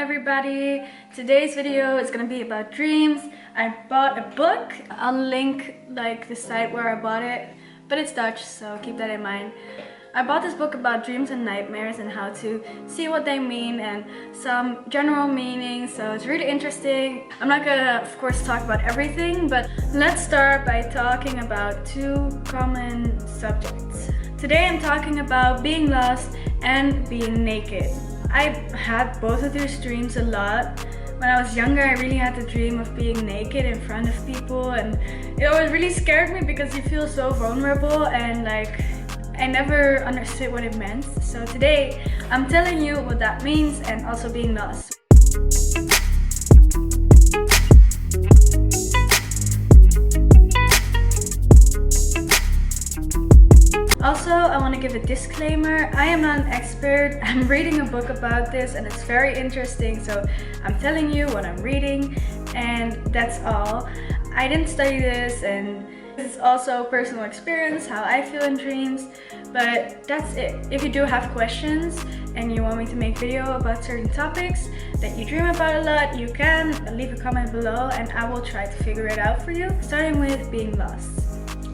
everybody. Today's video is gonna be about dreams. I bought a book. I'll link the site where I bought it, but it's Dutch, so keep that in mind. I bought this book about dreams and nightmares and how to see what they mean and some general meanings, so it's really interesting. I'm not gonna, of course, talk about everything, but let's start by talking about two common subjects. Today I'm talking about being lost and being naked. I had both of these dreams a lot. When I was younger, I really had the dream of being naked in front of people, and it always really scared me because you feel so vulnerable and I never understood what it meant. So today, I'm telling you what that means and also being lost. Also, I want to give a disclaimer. I am not an expert. I'm reading a book about this and it's very interesting, so I'm telling you what I'm reading and that's all. I didn't study this, and this is also personal experience, how I feel in dreams, but that's it. If you do have questions and you want me to make video about certain topics that you dream about a lot, you can leave a comment below and I will try to figure it out for you. Starting with being lost.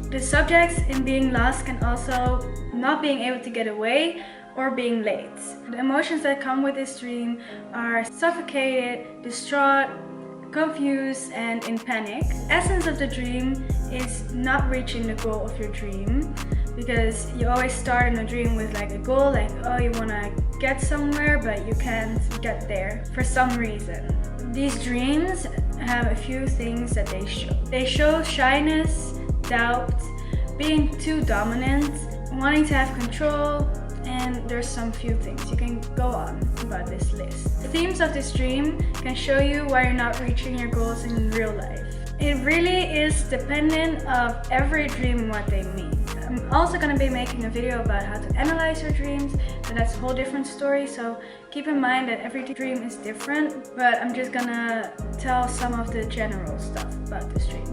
The subjects in being lost can also not being able to get away or being late. The emotions that come with this dream are suffocated, distraught, confused, and in panic. The essence of the dream is not reaching the goal of your dream, because you always start in a dream with a goal, oh, you want to get somewhere but you can't get there for some reason. These dreams have a few things that they show. They show shyness, doubt, being too dominant, wanting to have control, and there's some few things. You can go on about this list. The themes of this dream can show you why you're not reaching your goals in real life. It really is dependent of every dream and what they mean. I'm also going to be making a video about how to analyze your dreams, but that's a whole different story, so keep in mind that every dream is different, but I'm just gonna tell some of the general stuff about this dream.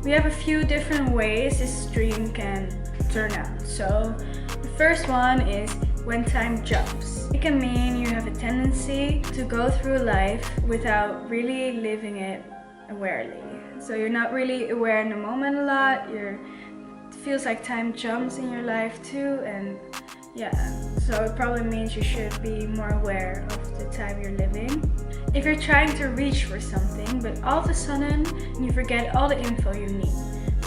We have a few different ways this dream can turn out. So the first one is when time jumps. It can mean you have a tendency to go through life without really living it awarely. So you're not really aware in the moment a lot. It feels like time jumps in your life too, and yeah, so it probably means you should be more aware of the time you're living. If you're trying to reach for something, but all of a sudden you forget all the info you need.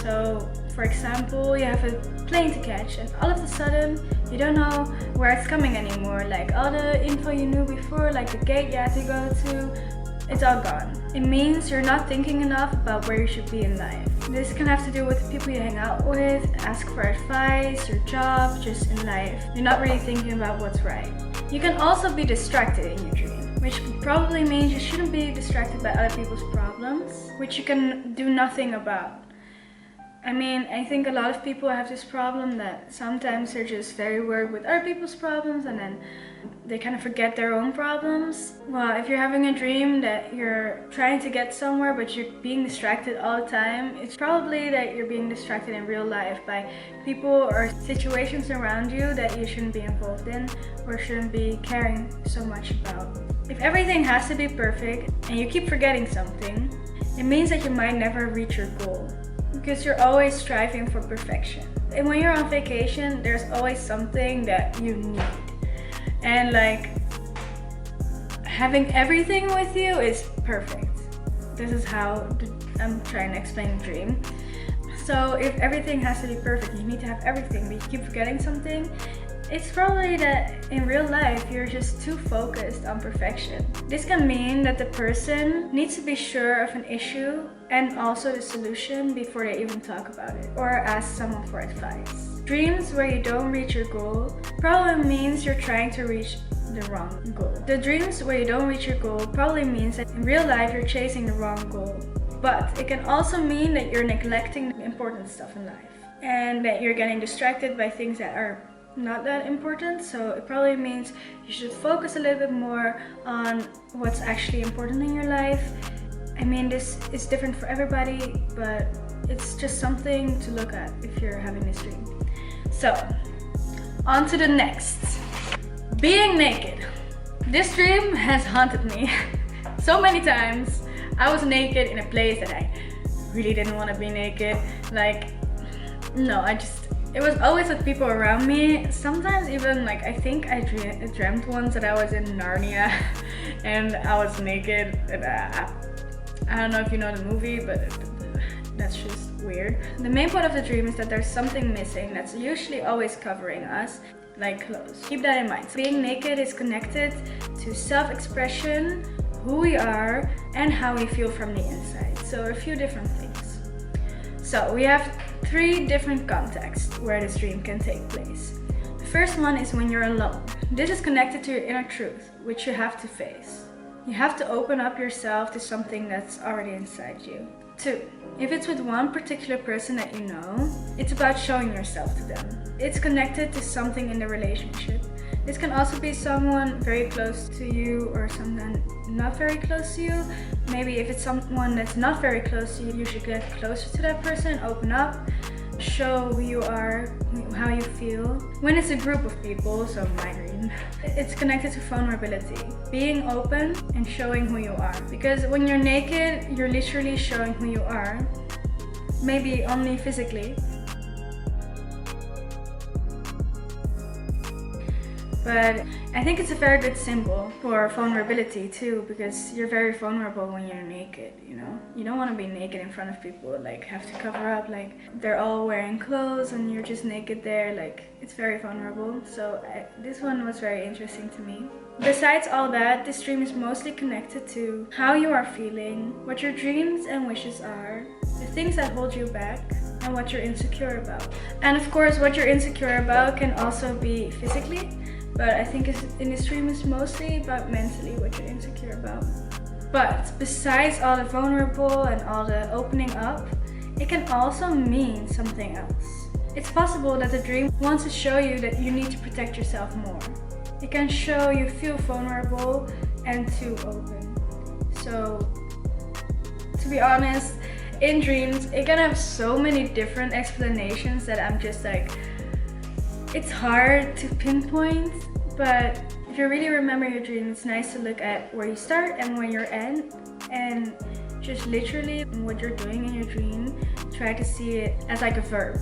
So, for example, you have a plane to catch and all of a sudden you don't know where it's coming anymore. All the info you knew before, the gate you had to go to, it's all gone. It means you're not thinking enough about where you should be in life. This can have to do with the people you hang out with, ask for advice, your job, just in life. You're not really thinking about what's right. You can also be distracted in your dream, which probably means you shouldn't be distracted by other people's problems, which you can do nothing about. I think a lot of people have this problem that sometimes they're just very worried with other people's problems and then they kind of forget their own problems. Well, if you're having a dream that you're trying to get somewhere but you're being distracted all the time, it's probably that you're being distracted in real life by people or situations around you that you shouldn't be involved in or shouldn't be caring so much about. If everything has to be perfect and you keep forgetting something, it means that you might never reach your goal, because you're always striving for perfection. And when you're on vacation, there's always something that you need. And having everything with you is perfect. This is how I'm trying to explain the dream. So if everything has to be perfect, you need to have everything, but you keep forgetting something, it's probably that in real life you're just too focused on perfection. This can mean that the person needs to be sure of an issue and also the solution before they even talk about it or ask someone for advice. Dreams where you don't reach your goal probably means you're trying to reach the wrong goal. The dreams where you don't reach your goal probably means that in real life you're chasing the wrong goal. But it can also mean that you're neglecting the important stuff in life and that you're getting distracted by things that are not that important. So it probably means you should focus a little bit more on what's actually important in your life. This is different for everybody, but it's just something to look at if you're having this dream. So, on to the next. Being naked. This dream has haunted me so many times. I was naked in a place that I really didn't want to be naked. Like, no, it was always with people around me. Sometimes even like, I think I dreamt once that I was in Narnia and I was naked. And I don't know if you know the movie, but that's just weird. The main point of the dream is that there's something missing that's usually always covering us, like clothes. Keep that in mind. So being naked is connected to self-expression, who we are, and how we feel from the inside. So a few different things. So we have 3 different contexts where this dream can take place. The first one is when you're alone. This is connected to your inner truth, which you have to face. You have to open up yourself to something that's already inside you. 2, if it's with one particular person that you know, it's about showing yourself to them. It's connected to something in the relationship. This can also be someone very close to you or someone not very close to you. Maybe if it's someone that's not very close to you, you should get closer to that person, open up, show who you are, how you feel. When it's a group of people, so my dream, it's connected to vulnerability. Being open and showing who you are. Because when you're naked, you're literally showing who you are. Maybe only physically. But I think it's a very good symbol for vulnerability too, because you're very vulnerable when you're naked, you know? You don't want to be naked in front of people, like have to cover up, like they're all wearing clothes and you're just naked there, like it's very vulnerable. So this one was very interesting to me. Besides all that, this dream is mostly connected to how you are feeling, what your dreams and wishes are, the things that hold you back, and what you're insecure about. And of course, what you're insecure about can also be physically. But I think in this dream it's mostly about mentally what you're insecure about. But besides all the vulnerable and all the opening up, it can also mean something else. It's possible that the dream wants to show you that you need to protect yourself more. It can show you feel vulnerable and too open. So, to be honest, in dreams, it can have so many different explanations that I'm just like, it's hard to pinpoint, but if you really remember your dream, it's nice to look at where you start and where you're end, and just literally what you're doing in your dream, try to see it as like a verb.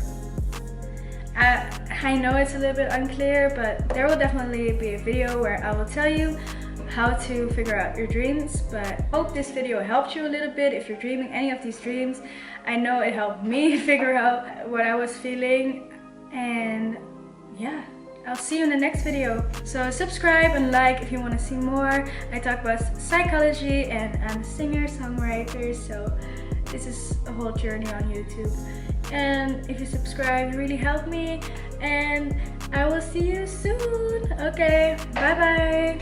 I know it's a little bit unclear, but there will definitely be a video where I will tell you how to figure out your dreams. But hope this video helped you a little bit if you're dreaming any of these dreams. I know it helped me figure out what I was feeling, and yeah, I'll see you in the next video. So subscribe and like if you want to see more. I talk about psychology and I'm a singer, songwriter, so this is a whole journey on YouTube. And if you subscribe, you really help me, and I will see you soon. Okay, bye bye.